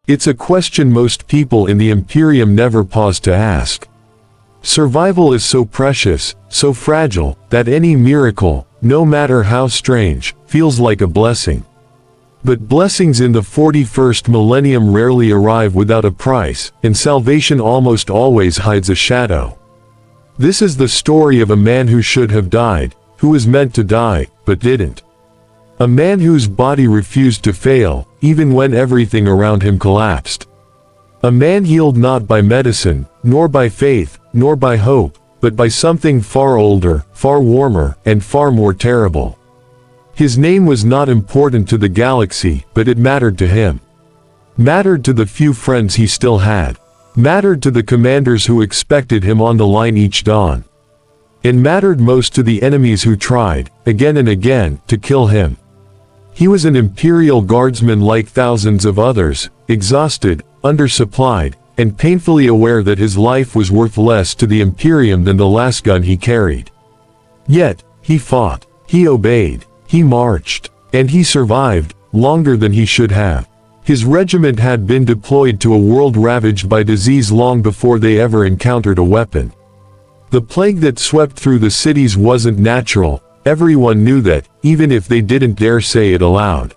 It's a question most people in the Imperium never pause to ask. Survival is so precious, so fragile, that any miracle, no matter how strange, feels like a blessing. But blessings in the 41st millennium rarely arrive without a price, and salvation almost always hides a shadow. This is the story of a man who should have died, who was meant to die, but didn't. A man whose body refused to fail, even when everything around him collapsed. A man healed not by medicine, nor by faith, nor by hope, but by something far older, far warmer, and far more terrible. His name was not important to the galaxy, but it mattered to him. Mattered to the few friends he still had. Mattered to the commanders who expected him on the line each dawn. And mattered most to the enemies who tried, again and again, to kill him. He was an Imperial Guardsman like thousands of others, exhausted, undersupplied, and painfully aware that his life was worth less to the Imperium than the last gun he carried. Yet, he fought, he obeyed, he marched, and he survived, longer than he should have. His regiment had been deployed to a world ravaged by disease long before they ever encountered a weapon. The plague that swept through the cities wasn't natural, everyone knew that, even if they didn't dare say it aloud.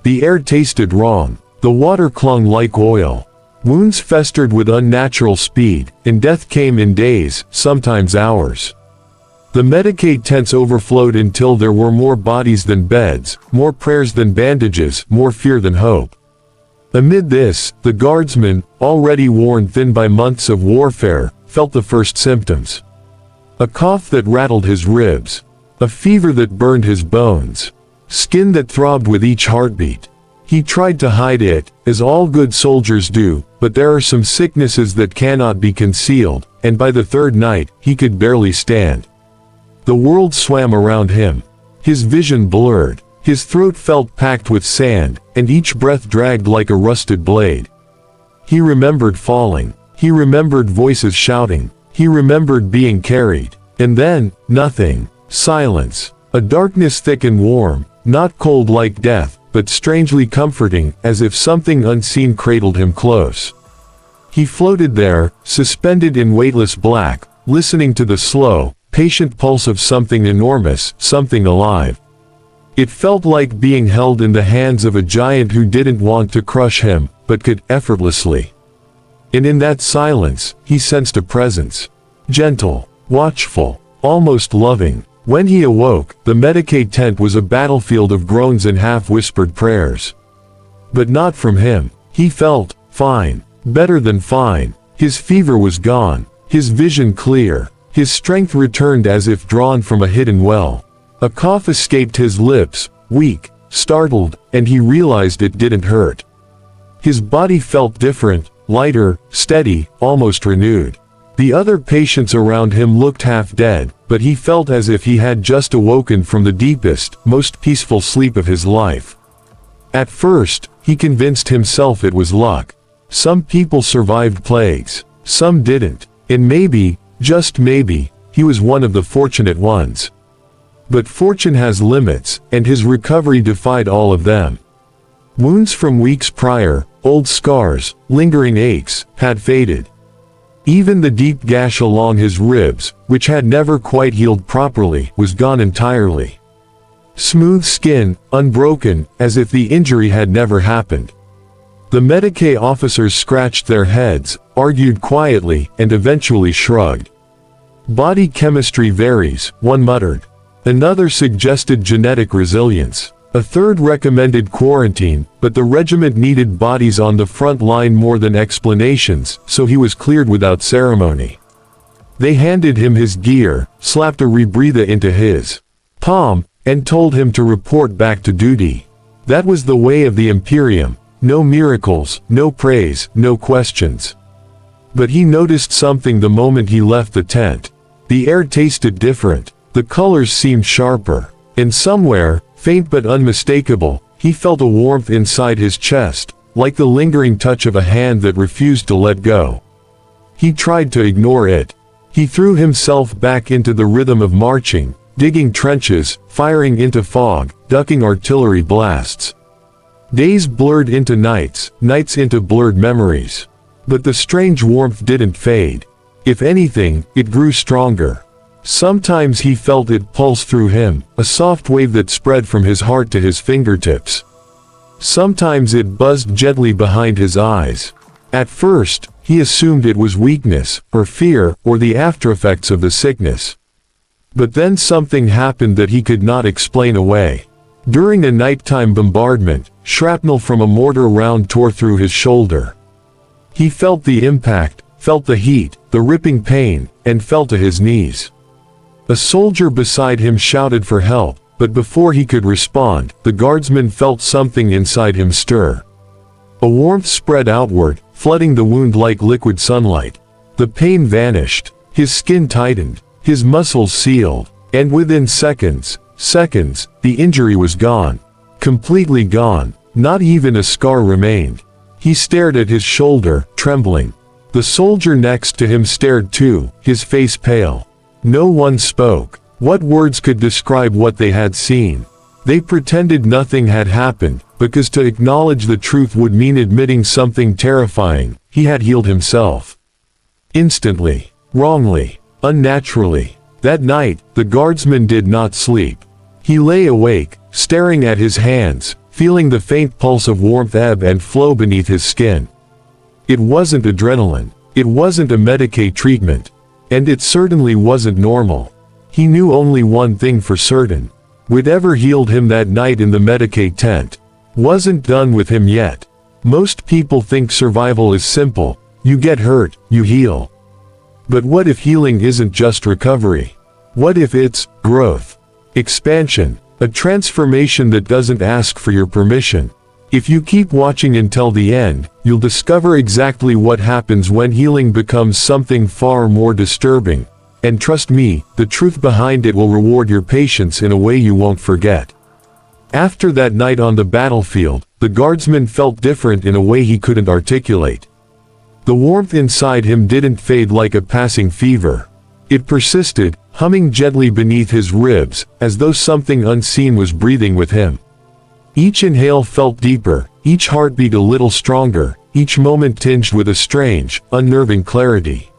The air tasted wrong, the water clung like oil. Wounds festered with unnatural speed, and death came in days, sometimes hours. The Medicaid tents overflowed until there were more bodies than beds, more prayers than bandages, more fear than hope. Amid this, the guardsman, already worn thin by months of warfare, felt the first symptoms. A cough that rattled his ribs. A fever that burned his bones. Skin that throbbed with each heartbeat. He tried to hide it, as all good soldiers do, but there are some sicknesses that cannot be concealed, and by the third night, he could barely stand. The world swam around him. His vision blurred. His throat felt packed with sand, and each breath dragged like a rusted blade. He remembered falling. He remembered voices shouting. He remembered being carried. And then, nothing. Silence. A darkness thick and warm, not cold like death, but strangely comforting, as if something unseen cradled him close. He floated there, suspended in weightless black, listening to the slow, patient pulse of something enormous, something alive. It felt like being held in the hands of a giant who didn't want to crush him, but could, effortlessly. And in that silence, he sensed a presence. Gentle, watchful, almost loving. When he awoke, the Medicaid tent was a battlefield of groans and half-whispered prayers. But not from him. He felt fine, better than fine. His fever was gone, his vision clear, his strength returned as if drawn from a hidden well. A cough escaped his lips, weak, startled, and he realized it didn't hurt. His body felt different, lighter, steady, almost renewed. The other patients around him looked half dead, but he felt as if he had just awoken from the deepest, most peaceful sleep of his life. At first, he convinced himself it was luck. Some people survived plagues, some didn't, and maybe, just maybe, he was one of the fortunate ones. But fortune has limits, and his recovery defied all of them. Wounds from weeks prior, old scars, lingering aches, had faded. Even the deep gash along his ribs, which had never quite healed properly, was gone entirely. Smooth skin, unbroken, as if the injury had never happened. The Medicaid officers scratched their heads, argued quietly, and eventually shrugged. Body chemistry varies, one muttered. Another suggested genetic resilience. A third recommended quarantine, but the regiment needed bodies on the front line more than explanations, so he was cleared without ceremony. They handed him his gear, slapped a rebreather into his palm, and told him to report back to duty. That was the way of the Imperium. No miracles, no praise, no questions. But he noticed something the moment he left the tent. The air tasted different. The colors seemed sharper. And somewhere, faint but unmistakable, he felt a warmth inside his chest, like the lingering touch of a hand that refused to let go. He tried to ignore it. He threw himself back into the rhythm of marching, digging trenches, firing into fog, ducking artillery blasts. Days blurred into nights, nights into blurred memories. But the strange warmth didn't fade. If anything, it grew stronger. Sometimes he felt it pulse through him, a soft wave that spread from his heart to his fingertips. Sometimes it buzzed gently behind his eyes. At first, he assumed it was weakness, or fear, or the aftereffects of the sickness. But then something happened that he could not explain away. During a nighttime bombardment, shrapnel from a mortar round tore through his shoulder. He felt the impact, felt the heat, the ripping pain, and fell to his knees. A soldier beside him shouted for help, but before he could respond, the guardsman felt something inside him stir. A warmth spread outward, flooding the wound like liquid sunlight. The pain vanished, his skin tightened, his muscles sealed, and within seconds, the injury was gone. Completely gone, not even a scar remained. He stared at his shoulder, trembling. The soldier next to him stared too, his face pale. No one spoke. What words could describe what they had seen? They pretended nothing had happened, because to acknowledge the truth would mean admitting something terrifying. He had healed himself. Instantly. Wrongly. Unnaturally. That night, the guardsman did not sleep. He lay awake, staring at his hands, feeling the faint pulse of warmth ebb and flow beneath his skin. It wasn't adrenaline. It wasn't a Medicaid treatment. And it certainly wasn't normal. He knew only one thing for certain. Whatever healed him that night in the Medicaid tent wasn't done with him yet. Most people think survival is simple. You get hurt, you heal. But what if healing isn't just recovery? What if it's growth, expansion, a transformation that doesn't ask for your permission? If you keep watching until the end, you'll discover exactly what happens when healing becomes something far more disturbing. And trust me, the truth behind it will reward your patience in a way you won't forget. After that night on the battlefield, the guardsman felt different in a way he couldn't articulate. The warmth inside him didn't fade like a passing fever. It persisted, humming gently beneath his ribs, as though something unseen was breathing with him. Each inhale felt deeper, each heartbeat a little stronger, each moment tinged with a strange, unnerving clarity.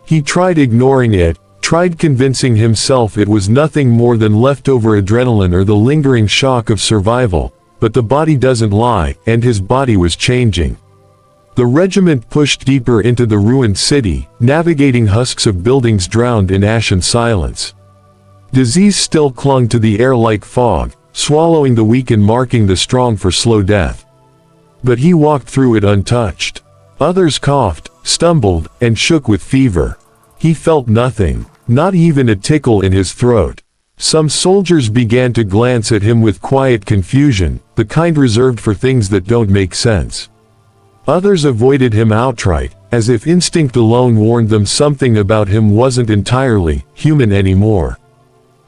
He tried ignoring it, tried convincing himself it was nothing more than leftover adrenaline or the lingering shock of survival, but the body doesn't lie, and his body was changing. The regiment pushed deeper into the ruined city, navigating husks of buildings drowned in ashen silence. Disease still clung to the air like fog, swallowing the weak and marking the strong for slow death. But he walked through it untouched. Others coughed, stumbled, and shook with fever. He felt nothing, not even a tickle in his throat. Some soldiers began to glance at him with quiet confusion, the kind reserved for things that don't make sense. Others avoided him outright, as if instinct alone warned them something about him wasn't entirely human anymore.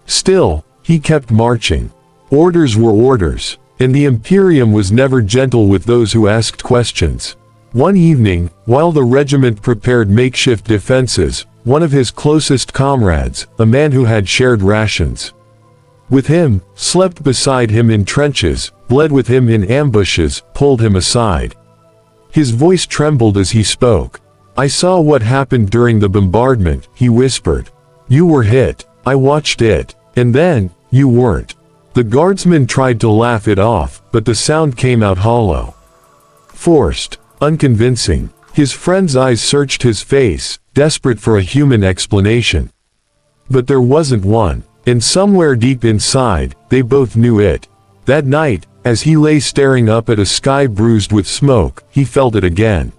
Still, he kept marching. Orders were orders, and the Imperium was never gentle with those who asked questions. One evening, while the regiment prepared makeshift defenses, one of his closest comrades, a man who had shared rations with him, slept beside him in trenches, bled with him in ambushes, pulled him aside. His voice trembled as he spoke. "I saw what happened during the bombardment," he whispered. "You were hit. I watched it. And then, you weren't." The guardsman tried to laugh it off, but the sound came out hollow. Forced. Unconvincing. His friend's eyes searched his face, desperate for a human explanation. But there wasn't one, and somewhere deep inside, they both knew it. That night, as he lay staring up at a sky bruised with smoke, he felt it again.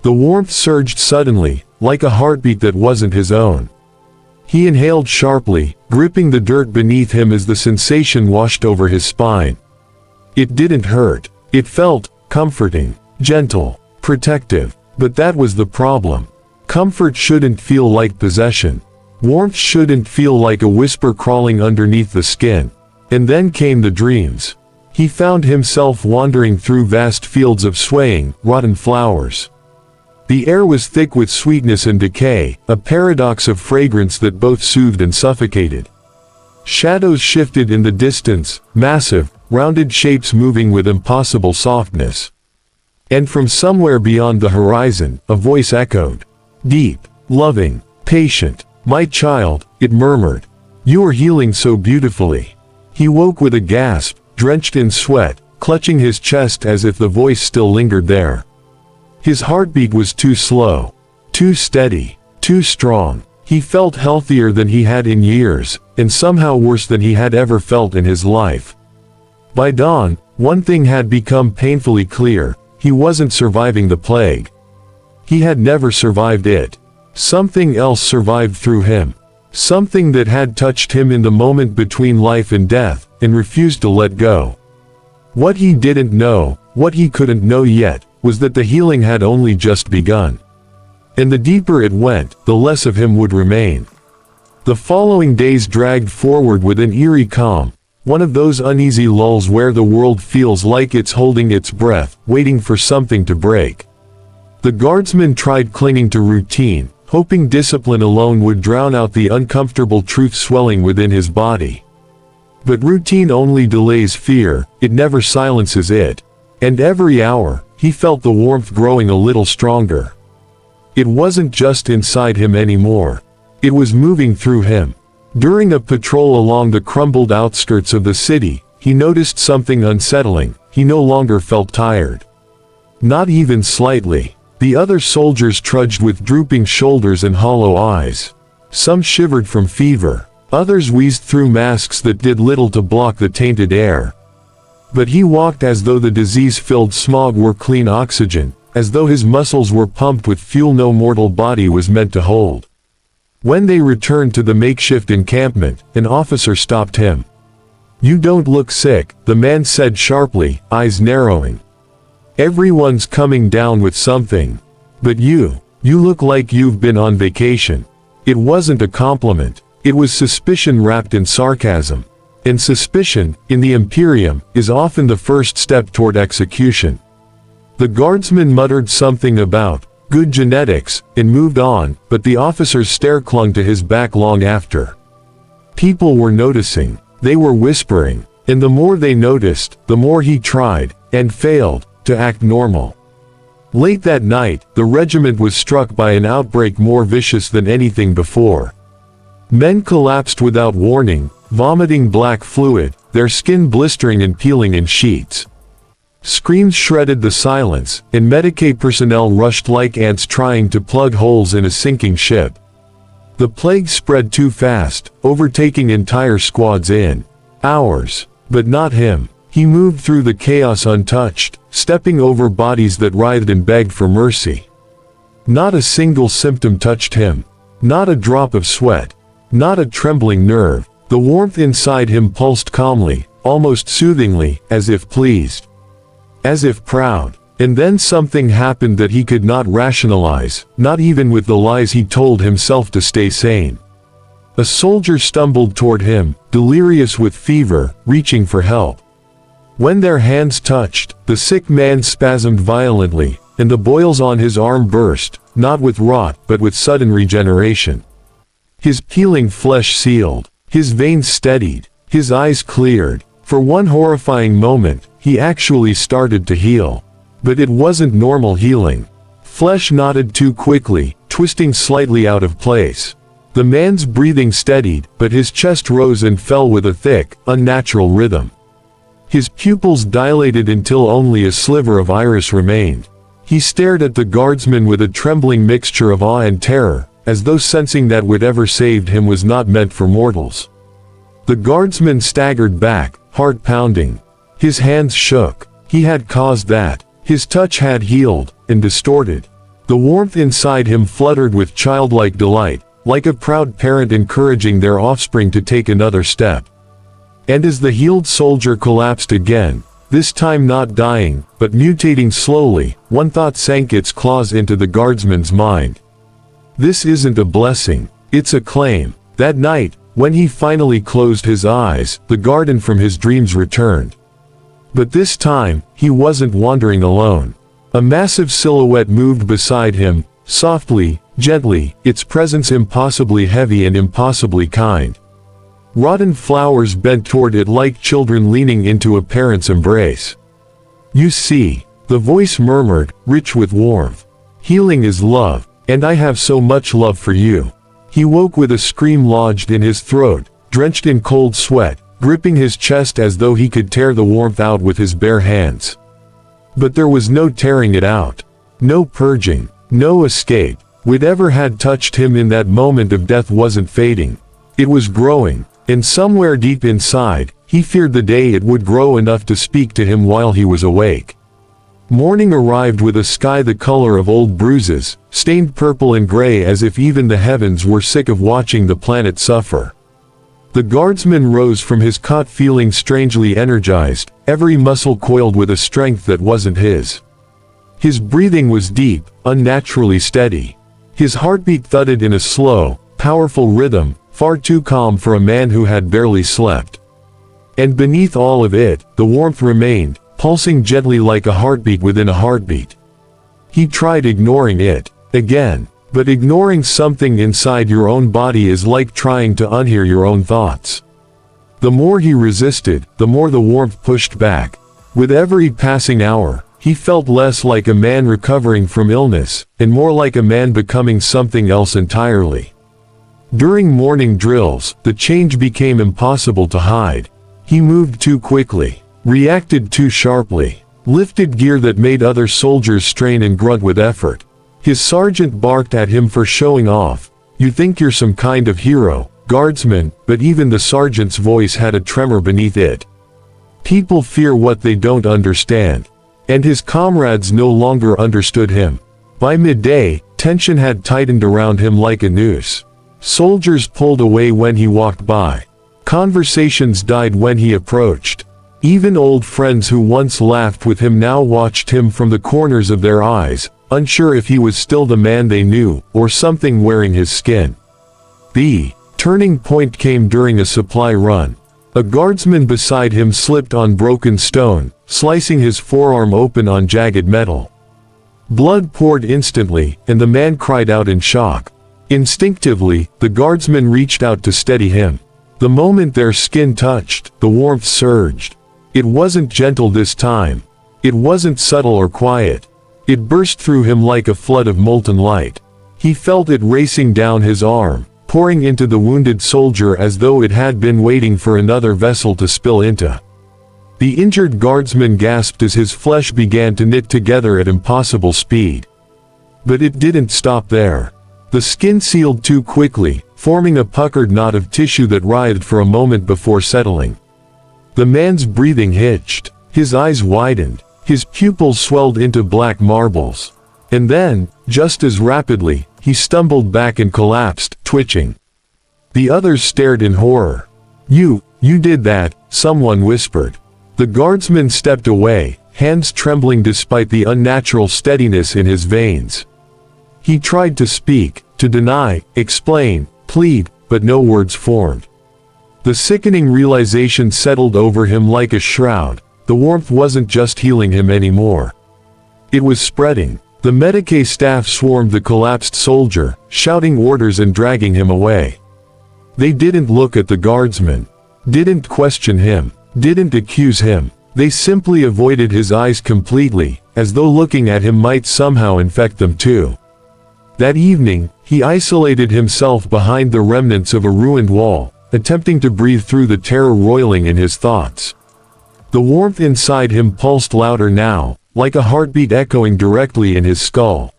The warmth surged suddenly, like a heartbeat that wasn't his own. He inhaled sharply, gripping the dirt beneath him as the sensation washed over his spine. It didn't hurt. It felt comforting, gentle, protective. But that was the problem. Comfort shouldn't feel like possession. Warmth shouldn't feel like a whisper crawling underneath the skin. And then came the dreams. He found himself wandering through vast fields of swaying, rotten flowers. The air was thick with sweetness and decay, a paradox of fragrance that both soothed and suffocated. Shadows shifted in the distance, massive, rounded shapes moving with impossible softness. And from somewhere beyond the horizon, a voice echoed. Deep, loving, patient. My child, it murmured. You are healing so beautifully. He woke with a gasp, drenched in sweat, clutching his chest as if the voice still lingered there. His heartbeat was too slow, too steady, too strong. He felt healthier than he had in years, and somehow worse than he had ever felt in his life. By dawn, one thing had become painfully clear: he wasn't surviving the plague. He had never survived it. Something else survived through him. Something that had touched him in the moment between life and death, and refused to let go. What he didn't know, what he couldn't know yet, was that the healing had only just begun. And the deeper it went, the less of him would remain. The following days dragged forward with an eerie calm, one of those uneasy lulls where the world feels like it's holding its breath, waiting for something to break. The guardsman tried clinging to routine, hoping discipline alone would drown out the uncomfortable truth swelling within his body. But routine only delays fear, it never silences it. And every hour, he felt the warmth growing a little stronger. It wasn't just inside him anymore. It was moving through him. During a patrol along the crumbled outskirts of the city, he noticed something unsettling. He no longer felt tired. Not even slightly. The other soldiers trudged with drooping shoulders and hollow eyes. Some shivered from fever. Others wheezed through masks that did little to block the tainted air. But he walked as though the disease-filled smog were clean oxygen, as though his muscles were pumped with fuel no mortal body was meant to hold. When they returned to the makeshift encampment, an officer stopped him. "You don't look sick," the man said sharply, eyes narrowing. "Everyone's coming down with something. But you look like you've been on vacation." It wasn't a compliment. It was suspicion wrapped in sarcasm. And suspicion, in the Imperium, is often the first step toward execution. The guardsman muttered something about good genetics, and moved on, but the officer's stare clung to his back long after. People were noticing. They were whispering. And the more they noticed, the more he tried, and failed, to act normal. Late that night, the regiment was struck by an outbreak more vicious than anything before. Men collapsed without warning, vomiting black fluid, their skin blistering and peeling in sheets. Screams shredded the silence, and Medicaid personnel rushed like ants trying to plug holes in a sinking ship. The plague spread too fast, overtaking entire squads in hours. But not him. He moved through the chaos untouched, stepping over bodies that writhed and begged for mercy. Not a single symptom touched him. Not a drop of sweat. Not a trembling nerve. The warmth inside him pulsed calmly, almost soothingly, as if pleased. As if proud. And then something happened that he could not rationalize, not even with the lies he told himself to stay sane. A soldier stumbled toward him, delirious with fever, reaching for help. When their hands touched, the sick man spasmed violently, and the boils on his arm burst, not with rot but with sudden regeneration. His peeling flesh sealed, his veins steadied, his eyes cleared. For one horrifying moment, he actually started to heal. But it wasn't normal healing. Flesh knotted too quickly, twisting slightly out of place. The man's breathing steadied, but his chest rose and fell with a thick, unnatural rhythm. His pupils dilated until only a sliver of iris remained. He stared at the guardsman with a trembling mixture of awe and terror, as though sensing that whatever saved him was not meant for mortals. The guardsman staggered back, heart pounding. His hands shook. He had caused that. His touch had healed, and distorted. The warmth inside him fluttered with childlike delight, like a proud parent encouraging their offspring to take another step. And as the healed soldier collapsed again, this time not dying, but mutating slowly, one thought sank its claws into the guardsman's mind. This isn't a blessing, it's a claim. That night, when he finally closed his eyes, the garden from his dreams returned. But this time, he wasn't wandering alone. A massive silhouette moved beside him, softly, gently, its presence impossibly heavy and impossibly kind. Rotten flowers bent toward it like children leaning into a parent's embrace. "You see," the voice murmured, rich with warmth. "Healing is love, and I have so much love for you." He woke with a scream lodged in his throat, drenched in cold sweat, gripping his chest as though he could tear the warmth out with his bare hands. But there was no tearing it out. No purging. No escape. Whatever had touched him in that moment of death wasn't fading. It was growing, and somewhere deep inside, he feared the day it would grow enough to speak to him while he was awake. Morning arrived with a sky the color of old bruises, stained purple and gray as if even the heavens were sick of watching the planet suffer. The guardsman rose from his cot feeling strangely energized, every muscle coiled with a strength that wasn't his. His breathing was deep, unnaturally steady. His heartbeat thudded in a slow, powerful rhythm, far too calm for a man who had barely slept. And beneath all of it, the warmth remained, pulsing gently like a heartbeat within a heartbeat. He tried ignoring it, again, but ignoring something inside your own body is like trying to unhear your own thoughts. The more he resisted, the more the warmth pushed back. With every passing hour, he felt less like a man recovering from illness, and more like a man becoming something else entirely. During morning drills, the change became impossible to hide. He moved too quickly, reacted too sharply, lifted gear that made other soldiers strain and grunt with effort. His sergeant barked at him for showing off. "You think you're some kind of hero, guardsman," but even the sergeant's voice had a tremor beneath it. People fear what they don't understand. And his comrades no longer understood him. By midday, tension had tightened around him like a noose. Soldiers pulled away when he walked by. Conversations died when he approached. Even old friends who once laughed with him now watched him from the corners of their eyes, unsure if he was still the man they knew, or something wearing his skin. The turning point came during a supply run. A guardsman beside him slipped on broken stone, slicing his forearm open on jagged metal. Blood poured instantly, and the man cried out in shock. Instinctively, the guardsman reached out to steady him. The moment their skin touched, the warmth surged. It wasn't gentle this time. It wasn't subtle or quiet. It burst through him like a flood of molten light. He felt it racing down his arm, pouring into the wounded soldier as though it had been waiting for another vessel to spill into. The injured guardsman gasped as his flesh began to knit together at impossible speed. But it didn't stop there. The skin sealed too quickly, forming a puckered knot of tissue that writhed for a moment before settling. The man's breathing hitched. His eyes widened. His pupils swelled into black marbles. And then, just as rapidly, he stumbled back and collapsed, twitching. The others stared in horror. You did that," someone whispered. The guardsman stepped away, hands trembling despite the unnatural steadiness in his veins. He tried to speak, to deny, explain, plead, but no words formed. The sickening realization settled over him like a shroud. The warmth wasn't just healing him anymore. It was spreading. The decay staff swarmed the collapsed soldier, shouting orders and dragging him away. They didn't look at the guardsman. Didn't question him. Didn't accuse him. They simply avoided his eyes completely, as though looking at him might somehow infect them too. That evening, he isolated himself behind the remnants of a ruined wall, attempting to breathe through the terror roiling in his thoughts. The warmth inside him pulsed louder now, like a heartbeat echoing directly in his skull.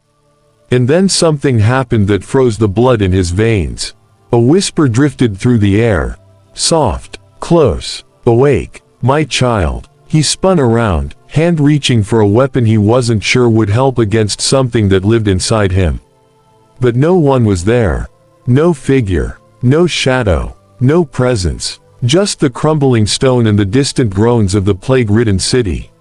And then something happened that froze the blood in his veins. A whisper drifted through the air. Soft, close, awake, my child. He spun around, hand reaching for a weapon he wasn't sure would help against something that lived inside him. But no one was there. No figure. No shadow. No presence. Just the crumbling stone and the distant groans of the plague-ridden city.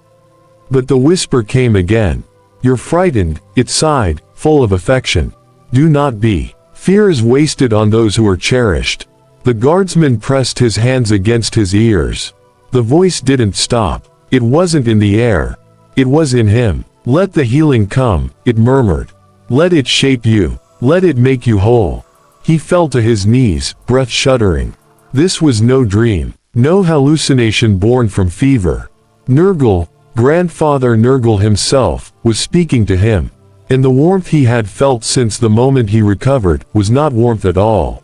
But the whisper came again. You're frightened, it sighed, full of affection. Do not be. Fear is wasted on those who are cherished. The guardsman pressed his hands against his ears. The voice didn't stop. It wasn't in the air. It was in him. Let the healing come, it murmured. Let it shape you. Let it make you whole. He fell to his knees, breath shuddering. This was no dream, no hallucination born from fever. Nurgle, grandfather Nurgle himself, was speaking to him. And the warmth he had felt since the moment he recovered was not warmth at all.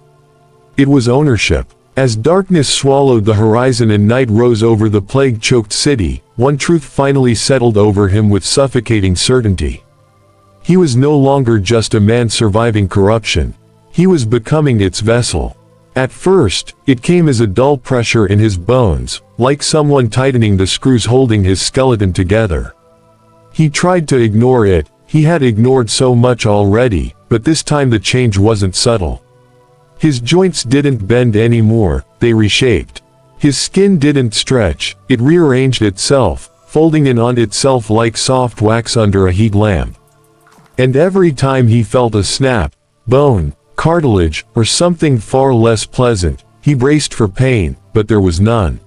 It was ownership. As darkness swallowed the horizon and night rose over the plague-choked city, one truth finally settled over him with suffocating certainty. He was no longer just a man surviving corruption. He was becoming its vessel. At first, it came as a dull pressure in his bones, like someone tightening the screws holding his skeleton together. He tried to ignore it. He had ignored so much already, but this time the change wasn't subtle. His joints didn't bend anymore, they reshaped. His skin didn't stretch, it rearranged itself, folding in on itself like soft wax under a heat lamp. And every time he felt a snap, bone, cartilage, or something far less pleasant, he braced for pain, but there was none.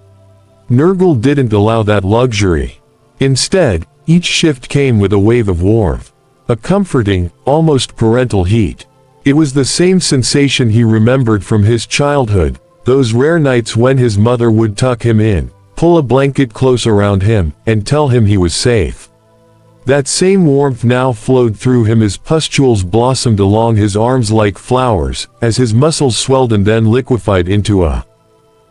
Nurgle didn't allow that luxury. Instead, each shift came with a wave of warmth. A comforting, almost parental heat. It was the same sensation he remembered from his childhood, those rare nights when his mother would tuck him in, pull a blanket close around him, and tell him he was safe. That same warmth now flowed through him as pustules blossomed along his arms like flowers, as his muscles swelled and then liquefied into a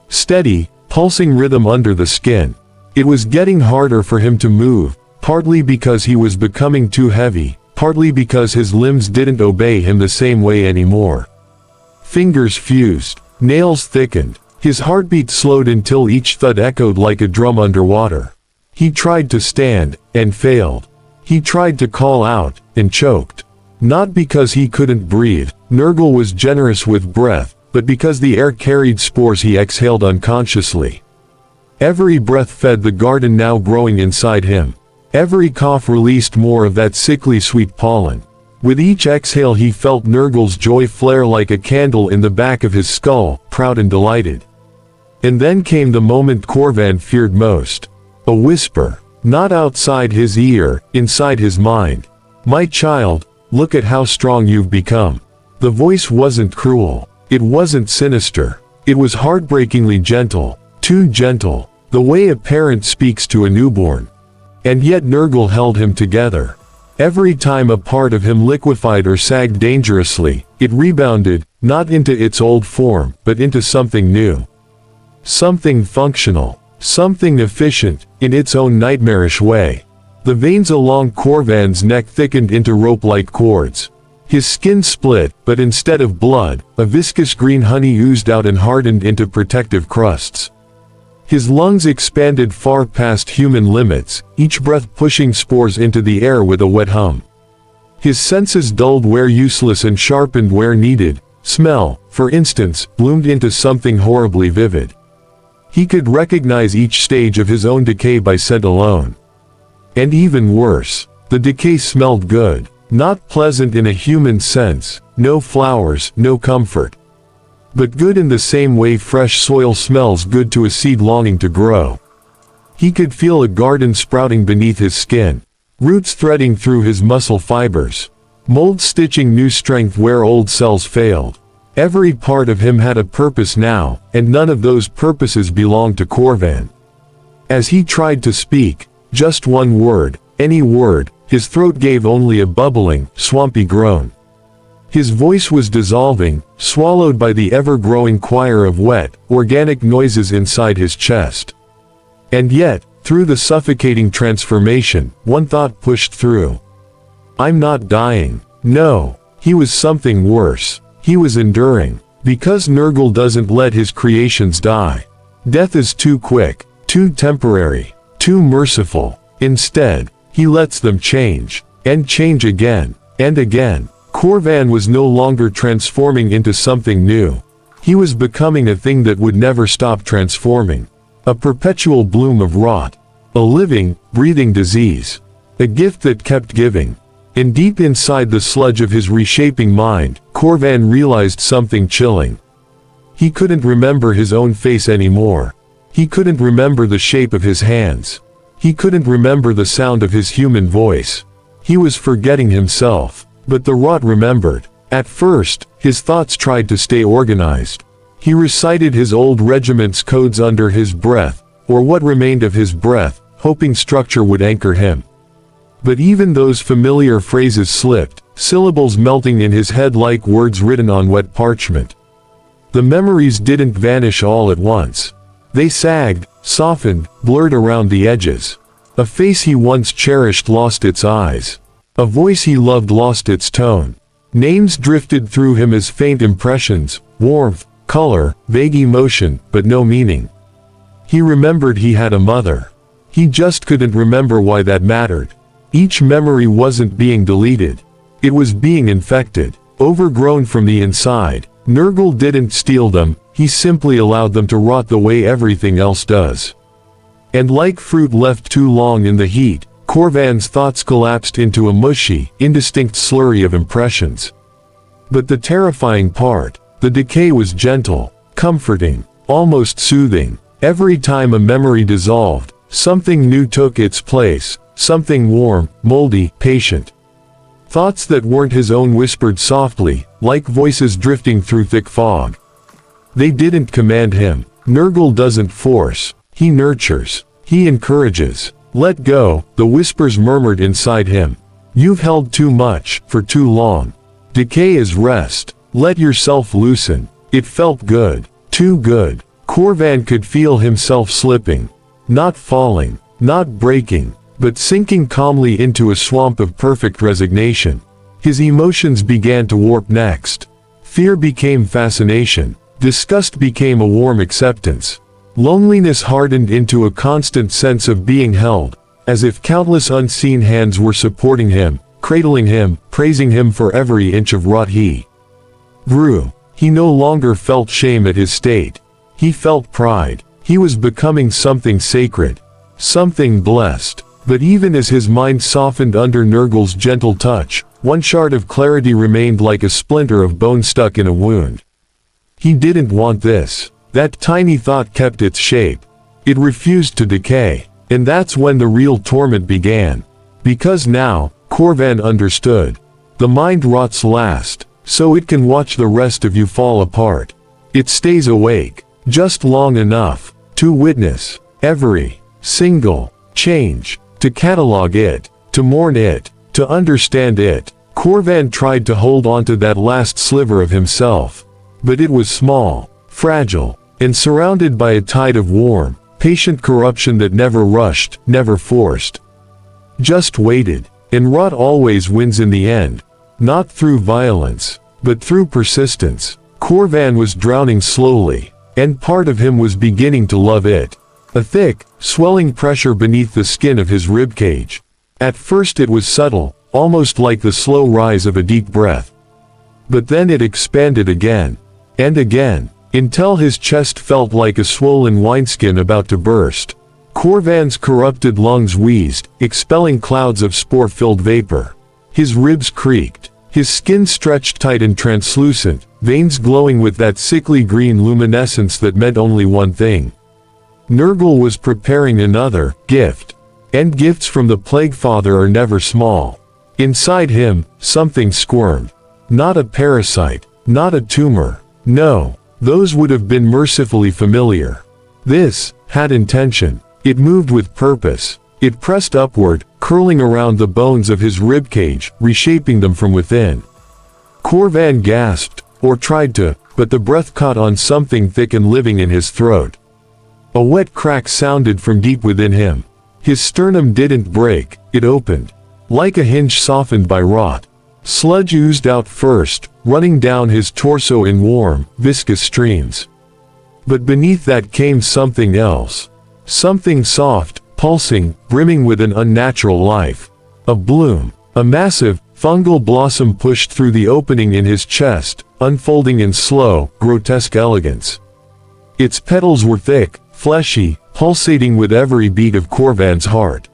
steady, pulsing rhythm under the skin. It was getting harder for him to move, partly because he was becoming too heavy, partly because his limbs didn't obey him the same way anymore. Fingers fused, nails thickened, his heartbeat slowed until each thud echoed like a drum underwater. He tried to stand, and failed. He tried to call out, and choked. Not because he couldn't breathe, Nurgle was generous with breath, but because the air carried spores he exhaled unconsciously. Every breath fed the garden now growing inside him. Every cough released more of that sickly sweet pollen. With each exhale he felt Nurgle's joy flare like a candle in the back of his skull, proud and delighted. And then came the moment Corvan feared most. A whisper. Not outside his ear, inside his mind. "My child, look at how strong you've become." The voice wasn't cruel. It wasn't sinister. It was heartbreakingly gentle. Too gentle. The way a parent speaks to a newborn. And yet Nurgle held him together. Every time a part of him liquefied or sagged dangerously, it rebounded, not into its old form, but into something new. Something functional. Something efficient, in its own nightmarish way. The veins along Corvan's neck thickened into rope-like cords. His skin split, but instead of blood, a viscous green honey oozed out and hardened into protective crusts. His lungs expanded far past human limits, each breath pushing spores into the air with a wet hum. His senses dulled where useless and sharpened where needed. Smell, for instance, bloomed into something horribly vivid. He could recognize each stage of his own decay by scent alone. And even worse, the decay smelled good, not pleasant in a human sense, no flowers, no comfort. But good in the same way fresh soil smells good to a seed longing to grow. He could feel a garden sprouting beneath his skin, roots threading through his muscle fibers, mold stitching new strength where old cells failed. Every part of him had a purpose now, and none of those purposes belonged to Corvan. As he tried to speak, just one word, any word, his throat gave only a bubbling, swampy groan. His voice was dissolving, swallowed by the ever-growing choir of wet, organic noises inside his chest. And yet, through the suffocating transformation, one thought pushed through. I'm not dying. No, he was something worse. He was enduring. Because Nurgle doesn't let his creations die. Death is too quick, too temporary, too merciful. Instead, he lets them change, and change again, and again. Corvan was no longer transforming into something new. He was becoming a thing that would never stop transforming. A perpetual bloom of rot. A living, breathing disease. A gift that kept giving. And deep inside the sludge of his reshaping mind, Corvan realized something chilling. He couldn't remember his own face anymore. He couldn't remember the shape of his hands. He couldn't remember the sound of his human voice. He was forgetting himself. But the rot remembered. At first, his thoughts tried to stay organized. He recited his old regiment's codes under his breath, or what remained of his breath, hoping structure would anchor him. But even those familiar phrases slipped, syllables melting in his head like words written on wet parchment. The memories didn't vanish all at once. They sagged, softened, blurred around the edges. A face he once cherished lost its eyes. A voice he loved lost its tone. Names drifted through him as faint impressions, warmth, color, vague emotion, but no meaning. He remembered he had a mother. He just couldn't remember why that mattered. Each memory wasn't being deleted. It was being infected, overgrown from the inside. Nurgle didn't steal them, he simply allowed them to rot the way everything else does. And like fruit left too long in the heat, Corvan's thoughts collapsed into a mushy, indistinct slurry of impressions. But the terrifying part, the decay was gentle, comforting, almost soothing. Every time a memory dissolved, something new took its place, something warm, moldy, patient. Thoughts that weren't his own whispered softly, like voices drifting through thick fog. They didn't command him. Nurgle doesn't force. He nurtures. He encourages. Let go, the whispers murmured inside him. You've held too much, for too long. Decay is rest. Let yourself loosen. It felt good. Too good. Corvan could feel himself slipping. Not falling. Not breaking. But sinking calmly into a swamp of perfect resignation. His emotions began to warp next. Fear became fascination. Disgust became a warm acceptance. Loneliness hardened into a constant sense of being held, as if countless unseen hands were supporting him, cradling him, praising him for every inch of rot he grew. He no longer felt shame at his state. He felt pride. He was becoming something sacred. Something blessed. But even as his mind softened under Nurgle's gentle touch, one shard of clarity remained like a splinter of bone stuck in a wound. He didn't want this. That tiny thought kept its shape. It refused to decay. And that's when the real torment began. Because now, Corvan understood. The mind rots last, so it can watch the rest of you fall apart. It stays awake, just long enough, to witness every single change. To catalog it, to mourn it, to understand it. Corvan tried to hold on to that last sliver of himself. But it was small, fragile, and surrounded by a tide of warm, patient corruption that never rushed, never forced. Just waited. And rot always wins in the end. Not through violence, but through persistence. Corvan was drowning slowly, and part of him was beginning to love it. A thick, swelling pressure beneath the skin of his ribcage. At first it was subtle, almost like the slow rise of a deep breath. But then it expanded again, and again, until his chest felt like a swollen wineskin about to burst. Corvan's corrupted lungs wheezed, expelling clouds of spore-filled vapor. His ribs creaked. His skin stretched tight and translucent, veins glowing with that sickly green luminescence that meant only one thing. Nurgle was preparing another gift. And gifts from the Plague Father are never small. Inside him, something squirmed. Not a parasite, not a tumor. No, those would have been mercifully familiar. This had intention. It moved with purpose. It pressed upward, curling around the bones of his ribcage, reshaping them from within. Corvan gasped, or tried to, but the breath caught on something thick and living in his throat. A wet crack sounded from deep within him. His sternum didn't break, it opened. Like a hinge softened by rot. Sludge oozed out first, running down his torso in warm, viscous streams. But beneath that came something else. Something soft, pulsing, brimming with an unnatural life. A bloom. A massive, fungal blossom pushed through the opening in his chest, unfolding in slow, grotesque elegance. Its petals were thick, fleshy, pulsating with every beat of Corvan's heart.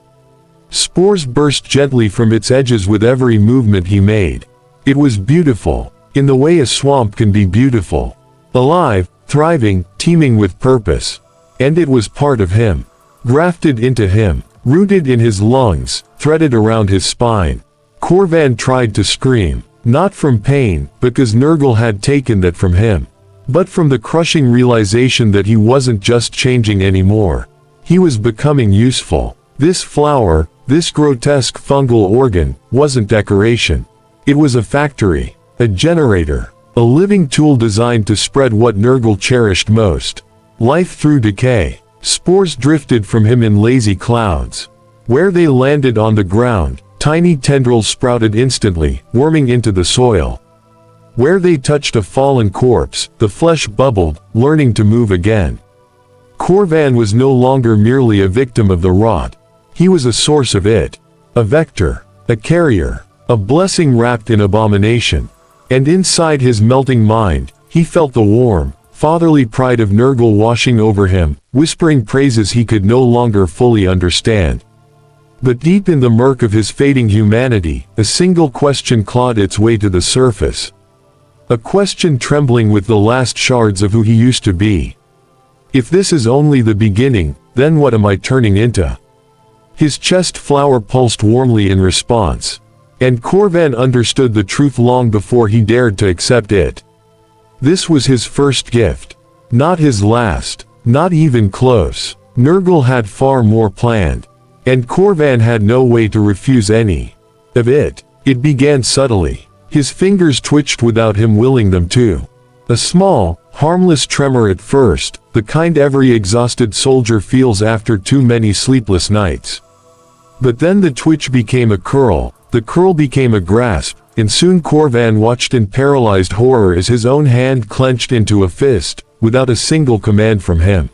Spores burst gently from its edges with every movement he made. It was beautiful, in the way a swamp can be beautiful. Alive, thriving, teeming with purpose. And it was part of him. Grafted into him, rooted in his lungs, threaded around his spine. Corvan tried to scream, not from pain, because Nurgle had taken that from him. but from the crushing realization that he wasn't just changing anymore. He was becoming useful. This flower, this grotesque fungal organ, wasn't decoration. It was a factory, a generator, a living tool designed to spread what Nurgle cherished most: life through decay. Spores drifted from him in lazy clouds. Where they landed on the ground, tiny tendrils sprouted instantly, worming into the soil. Where they touched a fallen corpse, the flesh bubbled, learning to move again. Corvan was no longer merely a victim of the rot. He was a source of it. A vector, a carrier, a blessing wrapped in abomination. And inside his melting mind, he felt the warm, fatherly pride of Nurgle washing over him, whispering praises he could no longer fully understand. But deep in the murk of his fading humanity, a single question clawed its way to the surface. A question trembling with the last shards of who he used to be. If this is only the beginning, then what am I turning into? His chest flower pulsed warmly in response. And Corvan understood the truth long before he dared to accept it. This was his first gift. Not his last. Not even close. Nurgle had far more planned. And Corvan had no way to refuse any of it. It began subtly. His fingers twitched without him willing them to. A small, harmless tremor at first, the kind every exhausted soldier feels after too many sleepless nights. But then the twitch became a curl, the curl became a grasp, and soon Corvan watched in paralyzed horror as his own hand clenched into a fist, without a single command from him.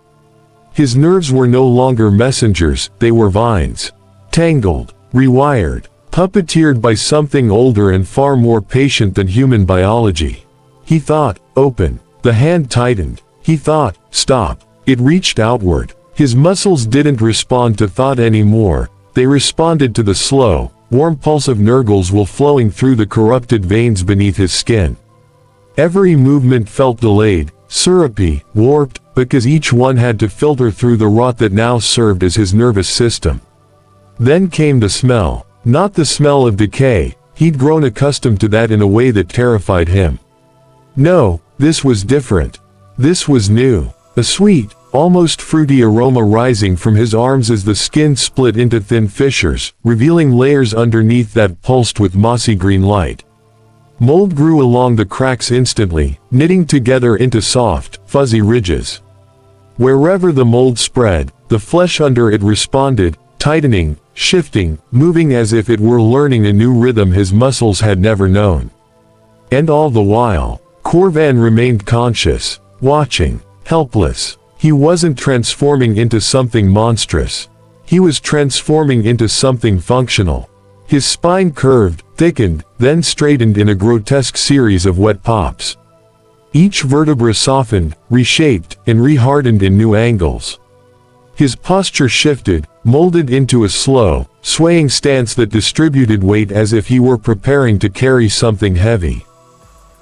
His nerves were no longer messengers, they were vines. Tangled, rewired, puppeteered by something older and far more patient than human biology. He thought, open. The hand tightened. He thought, stop. It reached outward. His muscles didn't respond to thought anymore. They responded to the slow, warm pulse of Nurgle's will flowing through the corrupted veins beneath his skin. Every movement felt delayed, syrupy, warped, because each one had to filter through the rot that now served as his nervous system. Then came the smell. Not the smell of decay. He'd grown accustomed to that in a way that terrified him. No, this was different. This was new. A sweet, almost fruity aroma rising from his arms as the skin split into thin fissures, revealing layers underneath that pulsed with mossy green light. Mold grew along the cracks instantly, knitting together into soft, fuzzy ridges. Wherever the mold spread, the flesh under it responded, tightening, shifting, moving as if it were learning a new rhythm his muscles had never known. And all the while, Corvan remained conscious, watching, helpless. He wasn't transforming into something monstrous. He was transforming into something functional. His spine curved, thickened, then straightened in a grotesque series of wet pops. Each vertebra softened, reshaped, and rehardened in new angles. His posture shifted, molded into a slow, swaying stance that distributed weight as if he were preparing to carry something heavy.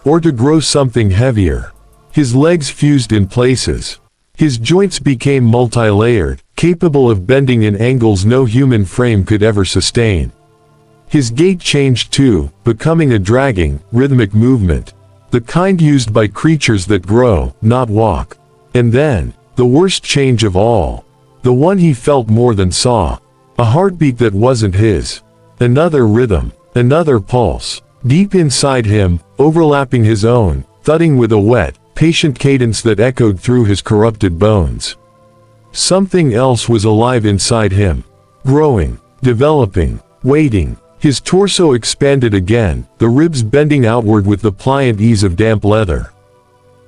Or to grow something heavier. His legs fused in places. His joints became multi-layered, capable of bending in angles no human frame could ever sustain. His gait changed too, becoming a dragging, rhythmic movement. The kind used by creatures that grow, not walk. And then, the worst change of all. The one he felt more than saw. A heartbeat that wasn't his. Another rhythm. Another pulse. Deep inside him, overlapping his own, thudding with a wet, patient cadence that echoed through his corrupted bones. Something else was alive inside him. Growing, developing, waiting. His torso expanded again, the ribs bending outward with the pliant ease of damp leather.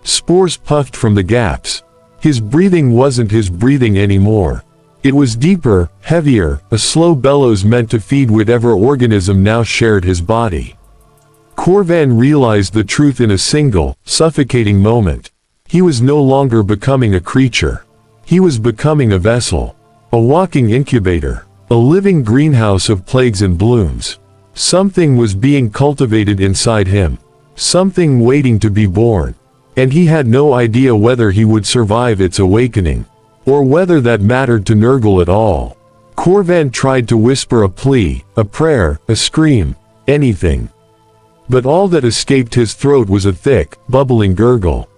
Spores puffed from the gaps. His breathing wasn't his breathing anymore. It was deeper, heavier, a slow bellows meant to feed whatever organism now shared his body. Corvan realized the truth in a single, suffocating moment. He was no longer becoming a creature. He was becoming a vessel. A walking incubator. A living greenhouse of plagues and blooms. Something was being cultivated inside him. Something waiting to be born. And he had no idea whether he would survive its awakening. Or whether that mattered to Nurgle at all. Corvan tried to whisper a plea, a prayer, a scream, anything. But all that escaped his throat was a thick, bubbling gurgle.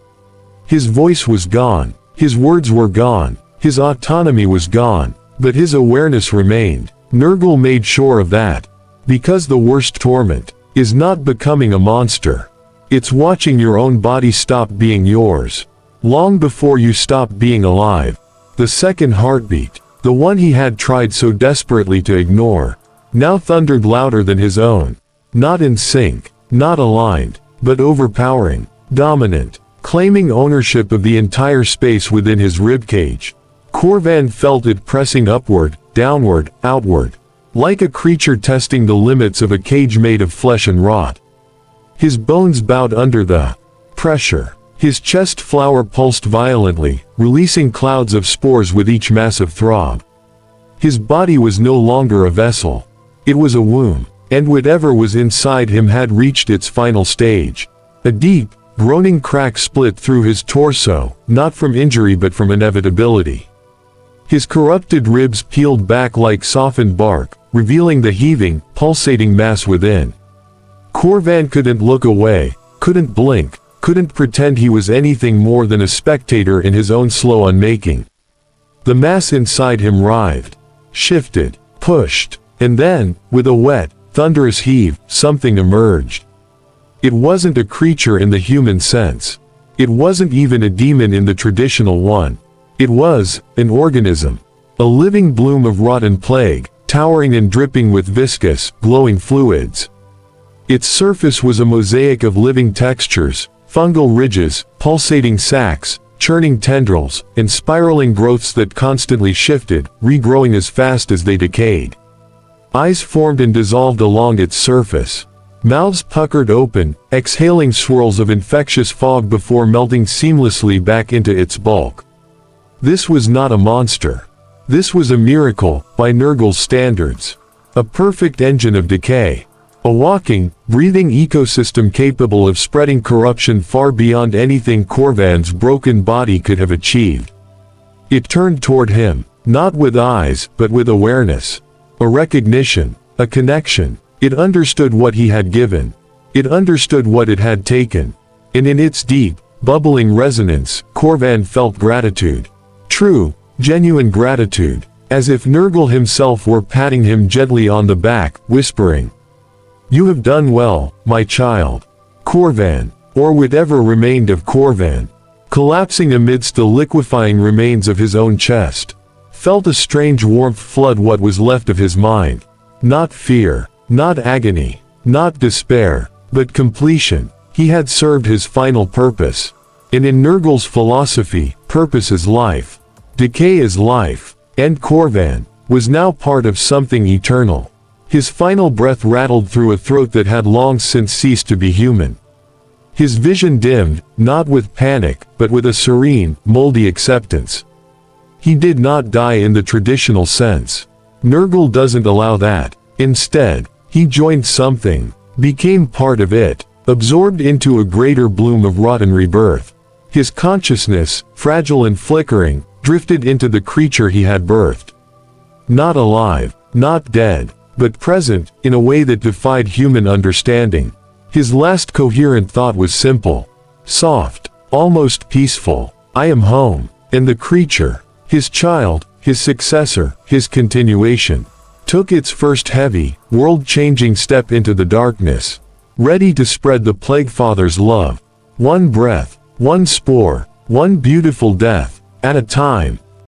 His voice was gone, his words were gone, his autonomy was gone, but his awareness remained. Nurgle made sure of that. Because the worst torment is not becoming a monster. It's watching your own body stop being yours. Long before you stop being alive. The second heartbeat, the one he had tried so desperately to ignore, now thundered louder than his own. Not in sync, not aligned, but overpowering, dominant, claiming ownership of the entire space within his ribcage. Corvan felt it pressing upward, downward, outward, like a creature testing the limits of a cage made of flesh and rot. His bones bowed under the pressure. His chest flower pulsed violently, releasing clouds of spores with each massive throb. His body was no longer a vessel. It was a womb, and whatever was inside him had reached its final stage. A deep, groaning crack split through his torso, not from injury but from inevitability. His corrupted ribs peeled back like softened bark, revealing the heaving, pulsating mass within. Corvan couldn't look away, couldn't blink, couldn't pretend he was anything more than a spectator in his own slow unmaking. The mass inside him writhed, shifted, pushed, and then, with a wet, thunderous heave, something emerged. It wasn't a creature in the human sense. It wasn't even a demon in the traditional one. It was an organism, a living bloom of rotten plague, towering and dripping with viscous, glowing fluids. Its surface was a mosaic of living textures, fungal ridges, pulsating sacs, churning tendrils, and spiraling growths that constantly shifted, regrowing as fast as they decayed. Eyes formed and dissolved along its surface. Mouths puckered open, exhaling swirls of infectious fog before melting seamlessly back into its bulk. This was not a monster. This was a miracle, by Nurgle's standards. A perfect engine of decay. A walking, breathing ecosystem capable of spreading corruption far beyond anything Corvan's broken body could have achieved. It turned toward him, not with eyes, but with awareness. A recognition, a connection. It understood what he had given. It understood what it had taken. And in its deep, bubbling resonance, Corvan felt gratitude. True, genuine gratitude, as if Nurgle himself were patting him gently on the back, whispering, "You have done well, my child." Corvan, or whatever remained of Corvan, collapsing amidst the liquefying remains of his own chest, felt a strange warmth flood what was left of his mind. Not fear, not agony, not despair, but completion. He had served his final purpose. And in Nurgle's philosophy, purpose is life. Decay is life. And Corvan was now part of something eternal. His final breath rattled through a throat that had long since ceased to be human. His vision dimmed, not with panic, but with a serene, moldy acceptance. He did not die in the traditional sense. Nurgle doesn't allow that. Instead, he joined something, became part of it, absorbed into a greater bloom of rotten rebirth. His consciousness, fragile and flickering, drifted into the creature he had birthed. Not alive, not dead, but present, in a way that defied human understanding. His last coherent thought was simple, soft, almost peaceful. I am home. And the creature, his child, his successor, his continuation, took its first heavy, world-changing step into the darkness, ready to spread the Plague Father's love. One breath, one spore, one beautiful death, at a time.